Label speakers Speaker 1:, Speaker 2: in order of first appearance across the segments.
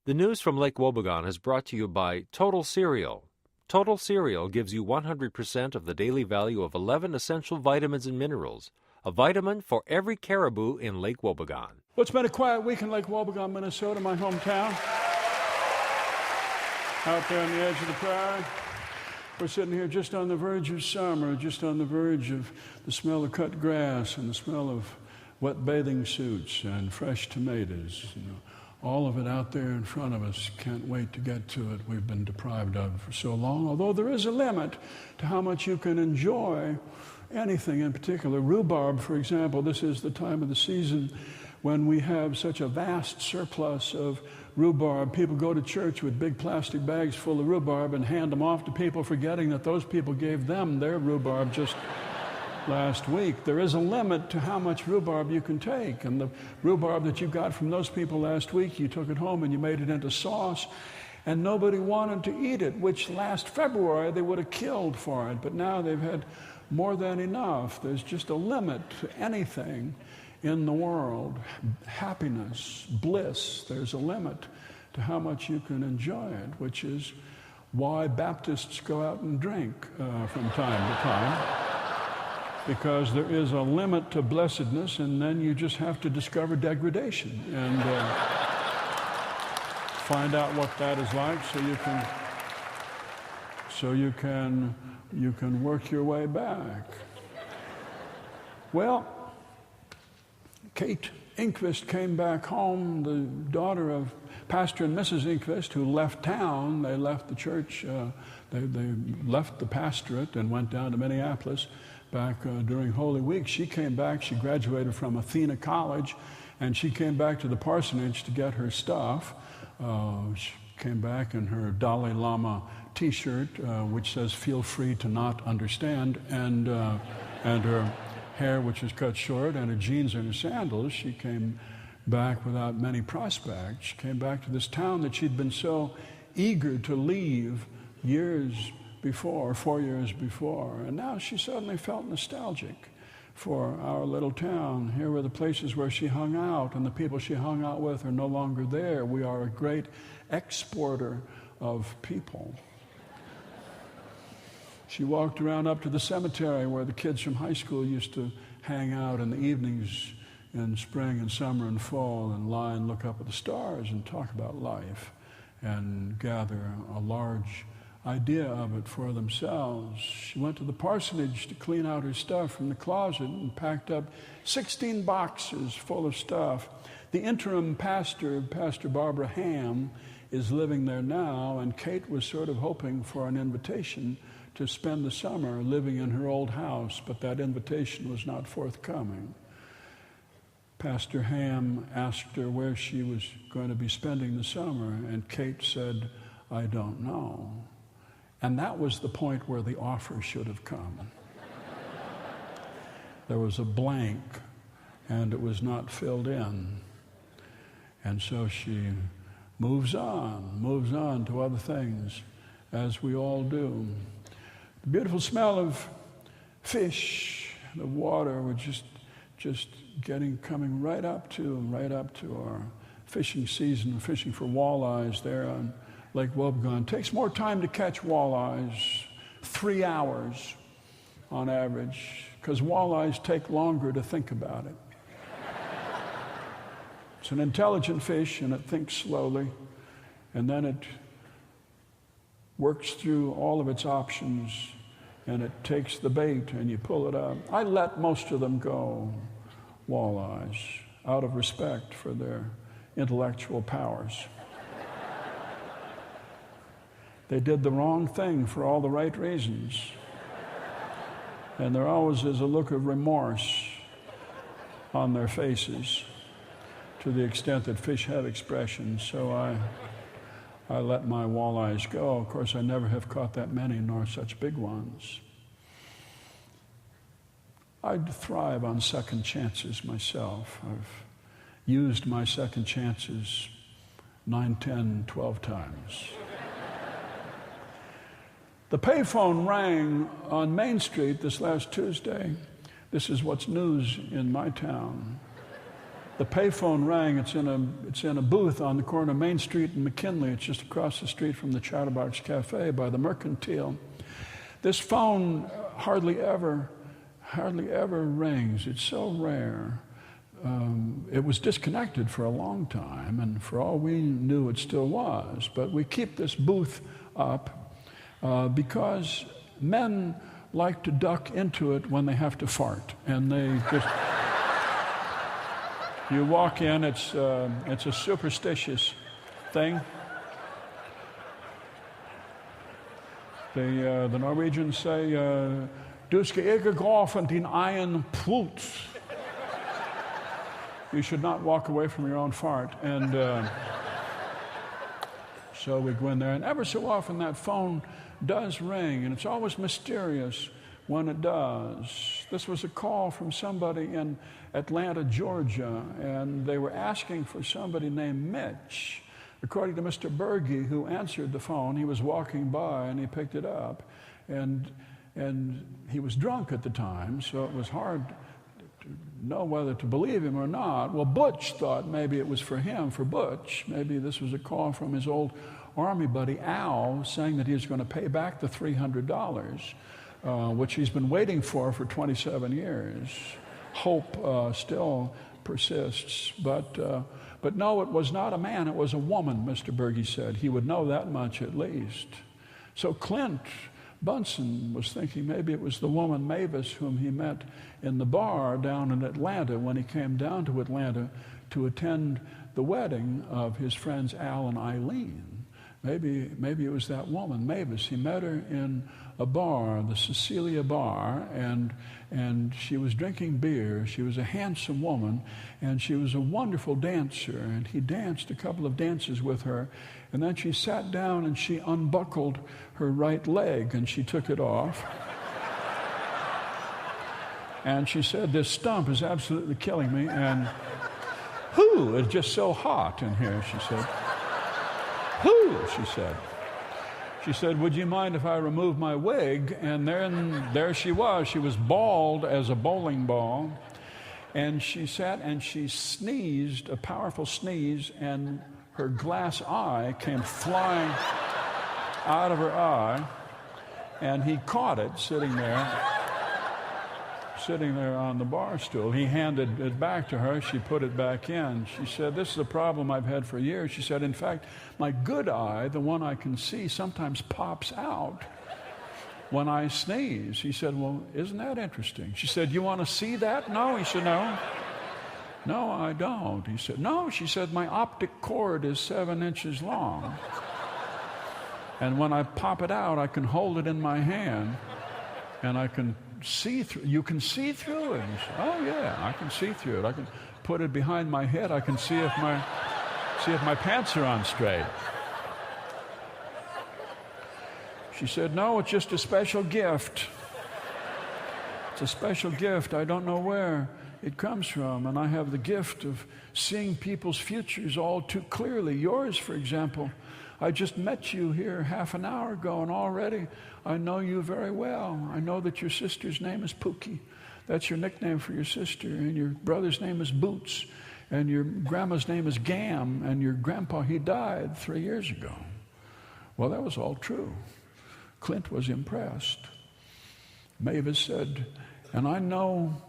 Speaker 1: The news from Lake Wobegon is brought to you by Total Cereal. Total Cereal gives you 100% of the daily value of 11 essential vitamins and minerals. A vitamin for every caribou in Lake Wobegon.
Speaker 2: Well, it's been a quiet week in Lake Wobegon, Minnesota, my hometown. Out there on the edge of the prairie. We're sitting here just on the verge of summer, just on the verge of the smell of cut grass and the smell of wet bathing suits and fresh tomatoes. All of it out there in front of us. Can't wait to get to it. We've been deprived of it for so long, although there is a limit to how much you can enjoy anything in particular. Rhubarb, for example, this is the time of the season when we have such a vast surplus of rhubarb. People go to church with big plastic bags full of rhubarb and hand them off to people, forgetting that those people gave them their rhubarb just last week. There is a limit to how much rhubarb you can take, and the rhubarb that you got from those people last week, you took it home and you made it into sauce, and nobody wanted to eat it, which last February they would have killed for it, but now they've had more than enough. There's just a limit to anything in the world. Happiness, bliss, there's a limit to how much you can enjoy it, which is why Baptists go out and drink from time to time. Because there is a limit to blessedness, and then you just have to discover degradation and find out what that is like, so you can work your way back. Well, Kate Inquist came back home, the daughter of Pastor and Mrs. Inquist, who left town. They left the church. They left the pastorate and went down to Minneapolis back during Holy Week. She came back. She graduated from Athena College, and she came back to the parsonage to get her stuff. She came back in her Dalai Lama T-shirt, which says "Feel free to not understand," and her hair, which was cut short, and her jeans and her sandals. She came back without many prospects. She came back to this town that she'd been so eager to leave 4 years before. And now she suddenly felt nostalgic for our little town. Here were the places where she hung out, and the people she hung out with are no longer there. We are a great exporter of people. She walked around up to the cemetery where the kids from high school used to hang out in the evenings in spring and summer and fall and lie and look up at the stars and talk about life and gather a large idea of it for themselves. She went to the parsonage to clean out her stuff from the closet and packed up 16 boxes full of stuff. The interim pastor, Pastor Barbara Ham, is living there now, and Kate was sort of hoping for an invitation to spend the summer living in her old house, but that invitation was not forthcoming. Pastor Ham asked her where she was going to be spending the summer, and Kate said, "I don't know." And that was the point where the offer should have come. There was a blank, and it was not filled in. And so she moves on to other things, as we all do. The beautiful smell of fish, the water, was just coming right up to our fishing season, fishing for walleyes there on Lake Wobegon. It takes more time to catch walleyes, 3 hours on average, because walleyes take longer to think about it. It's an intelligent fish, and it thinks slowly, and then it works through all of its options, and it takes the bait, and you pull it up. I let most of them go, walleyes, out of respect for their intellectual powers. They did the wrong thing for all the right reasons. And there always is a look of remorse on their faces, to the extent that fish have expressions. So I let my walleyes go. Of course, I never have caught that many, nor such big ones. I thrive on second chances myself. I've used my second chances 9, 10, 12 times. The payphone rang on Main Street this last Tuesday. This is what's news in my town. the payphone rang. It's in a booth on the corner of Main Street and McKinley. It's just across the street from the Chatterbox Cafe by the Mercantile. This phone hardly ever rings. It's so rare. It was disconnected for a long time, and for all we knew, it still was. But we keep this booth up because men like to duck into it when they have to fart, and they just. You walk in, it's a superstitious thing. The Norwegians say, "Du skal ikke gå fra din egen pult." You should not walk away from your own fart. And so we go in there, and ever so often that phone does ring, and it's always mysterious when it does. This was a call from somebody in Atlanta, Georgia, and they were asking for somebody named Mitch. According to Mr. Berge, who answered the phone, he was walking by and he picked it up, and he was drunk at the time, so it was hard to know whether to believe him or not. Well, Butch thought maybe it was for him, for Butch. Maybe this was a call from his old Army buddy Al, saying that he was going to pay back the $300, which he's been waiting for 27 years. Hope still persists, but no, it was not a man, it was a woman, Mr. Berge said. He would know that much at least. So Clint Bunsen was thinking maybe it was the woman Mavis whom he met in the bar down in Atlanta when he came down to Atlanta to attend the wedding of his friends Al and Eileen. Maybe it was that woman, Mavis. He met her in a bar, the Cecilia Bar, and she was drinking beer. She was a handsome woman, and she was a wonderful dancer, and he danced a couple of dances with her, and then she sat down and she unbuckled her right leg, and she took it off. And she said, "This stump is absolutely killing me," and "Whew, it's just so hot in here," she said. "Whew," she said. She said, "Would you mind if I remove my wig?" And then there she was. She was bald as a bowling ball. And she sat and she sneezed, a powerful sneeze, and her glass eye came flying out of her eye. And he caught it sitting there on the bar stool. He handed it back to her. She put it back in. She said, "This is a problem I've had for years." She said, "In fact, my good eye, the one I can see, sometimes pops out when I sneeze." He said, "Well, isn't that interesting?" She said, "You want to see that?" "No." He said, "No. No, I don't." He said, "No." She said, "My optic cord is 7 inches long. And when I pop it out, I can hold it in my hand and I can see through. You can see through it?" He said, "Oh yeah, I can see through it. I can put it behind my head. I can see if my pants are on straight." She said, "No, it's just a special gift. It's a special gift. I don't know where it comes from, and I have the gift of seeing people's futures all too clearly. Yours, for example. I just met you here half an hour ago, and already I know you very well. I know that your sister's name is Pookie. That's your nickname for your sister. And your brother's name is Boots. And your grandma's name is Gam. And your grandpa, he died 3 years ago." Well, that was all true. Clint was impressed. Mavis said, "And I know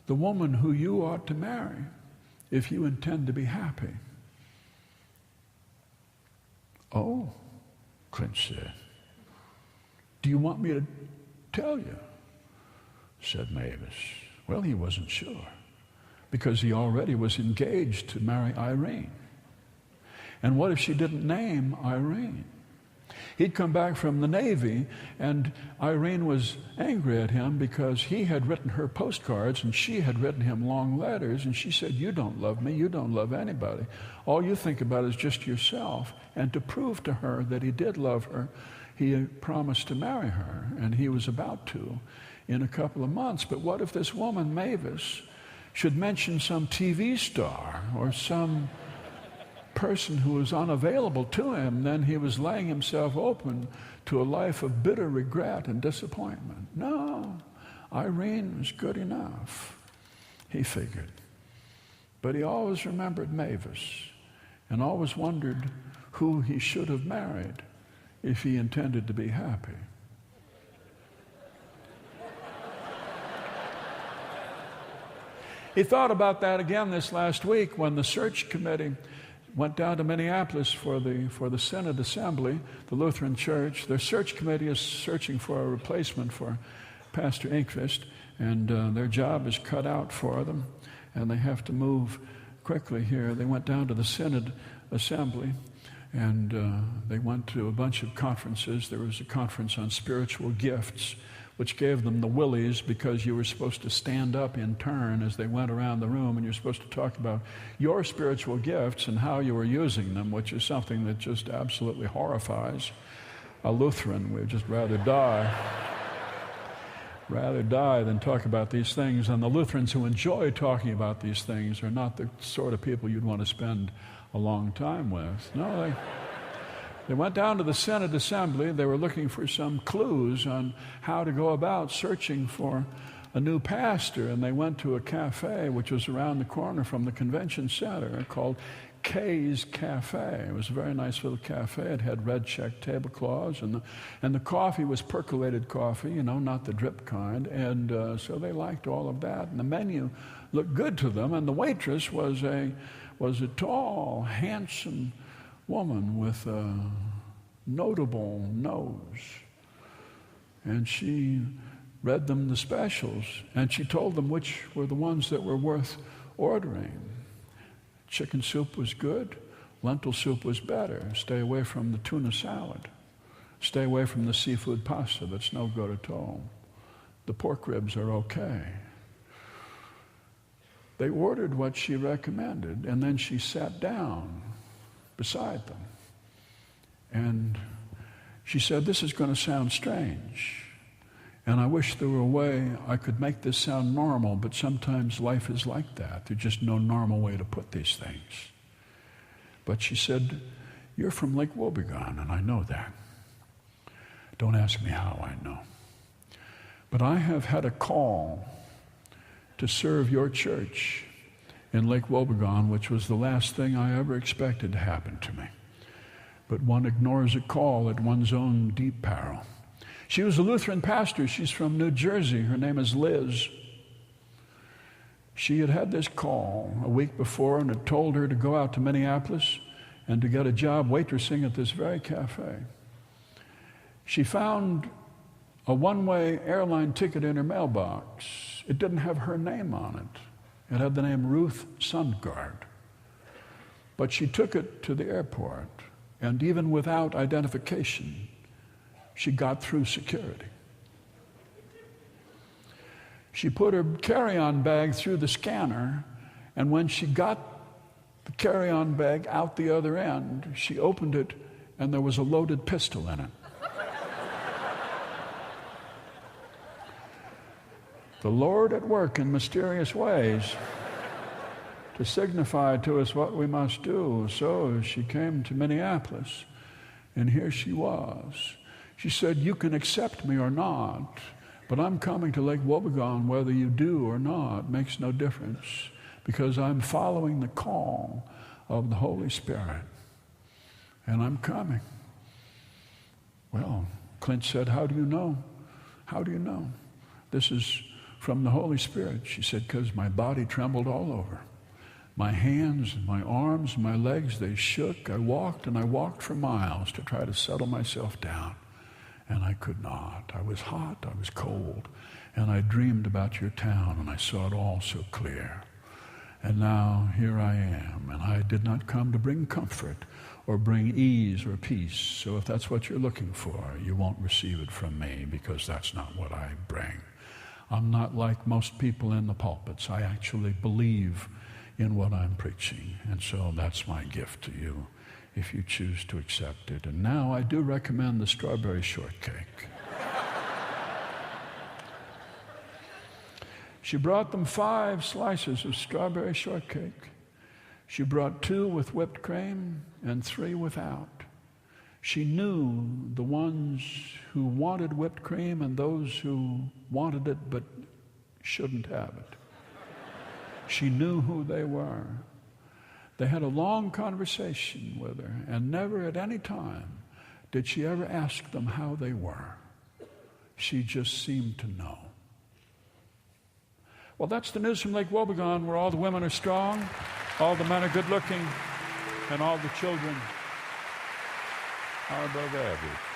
Speaker 2: the woman who you ought to marry if you intend to be happy." "Oh," Clint said. "Do you want me to tell you?" said Mavis. Well, he wasn't sure, because he already was engaged to marry Irene. And what if she didn't name Irene? He'd come back from the Navy, and Irene was angry at him because he had written her postcards and she had written him long letters, and she said, "You don't love me, you don't love anybody. All you think about is just yourself." And to prove to her that he did love her, he promised to marry her, and he was about to in a couple of months. But what if this woman, Mavis, should mention some TV star or some person who was unavailable to him? Then he was laying himself open to a life of bitter regret and disappointment. No, Irene was good enough, he figured. But he always remembered Mavis and always wondered who he should have married if he intended to be happy. He thought about that again this last week when the search committee went down to Minneapolis for the Synod Assembly, the Lutheran Church. Their search committee is searching for a replacement for Pastor Inkvist, and their job is cut out for them, and they have to move quickly here. They went down to the Synod Assembly, and they went to a bunch of conferences. There was a conference on spiritual gifts, which gave them the willies because you were supposed to stand up in turn as they went around the room, and you're supposed to talk about your spiritual gifts and how you were using them, which is something that just absolutely horrifies a Lutheran. We'd just rather die than talk about these things. And the Lutherans who enjoy talking about these things are not the sort of people you'd want to spend a long time with. No, they went down to the Synod Assembly. They were looking for some clues on how to go about searching for a new pastor, and they went to a cafe which was around the corner from the convention center called Kay's Cafe. It was a very nice little cafe. It had red check tablecloths, and the coffee was percolated coffee, not the drip kind, and so they liked all of that. And the menu looked good to them, and the waitress was a tall, handsome woman with a notable nose. And she read them the specials, and she told them which were the ones that were worth ordering. Chicken soup was good. Lentil soup was better. Stay away from the tuna salad. Stay away from the seafood pasta. That's no good at all. The pork ribs are okay. They ordered what she recommended, and then she sat down beside them. And she said, "This is going to sound strange, and I wish there were a way I could make this sound normal, but sometimes life is like that. There's just no normal way to put these things." But she said, "You're from Lake Wobegon, and I know that. Don't ask me how I know. But I have had a call to serve your church in Lake Wobegon, which was the last thing I ever expected to happen to me. But one ignores a call at one's own deep peril." She was a Lutheran pastor. She's from New Jersey. Her name is Liz. She had had this call a week before, and it told her to go out to Minneapolis and to get a job waitressing at this very cafe. She found a one-way airline ticket in her mailbox. It didn't have her name on it. It had the name Ruth Sundgaard. But she took it to the airport, and even without identification, she got through security. She put her carry-on bag through the scanner, and when she got the carry-on bag out the other end, she opened it, and there was a loaded pistol in it. The Lord at work in mysterious ways to signify to us what we must do. So she came to Minneapolis, and here she was. She said, "You can accept me or not, but I'm coming to Lake Wobegon whether you do or not. Makes no difference, because I'm following the call of the Holy Spirit, and I'm coming." Well, Clint said, "How do you know? How do you know?" "This is from the Holy Spirit." She said, "Because my body trembled all over. My hands, my arms, my legs, they shook. I walked for miles to try to settle myself down. And I could not. I was hot, I was cold, and I dreamed about your town, and I saw it all so clear. And now here I am, and I did not come to bring comfort or bring ease or peace. So if that's what you're looking for, you won't receive it from me, because that's not what I bring. I'm not like most people in the pulpits. I actually believe in what I'm preaching, and so that's my gift to you, if you choose to accept it. And now I do recommend the strawberry shortcake." She brought them 5 slices of strawberry shortcake. She brought 2 with whipped cream and 3 without. She knew the ones who wanted whipped cream and those who wanted it but shouldn't have it. She knew who they were. They had a long conversation with her, and never at any time did she ever ask them how they were. She just seemed to know. Well, that's the news from Lake Wobegon, where all the women are strong, all the men are good looking, and all the children are above average.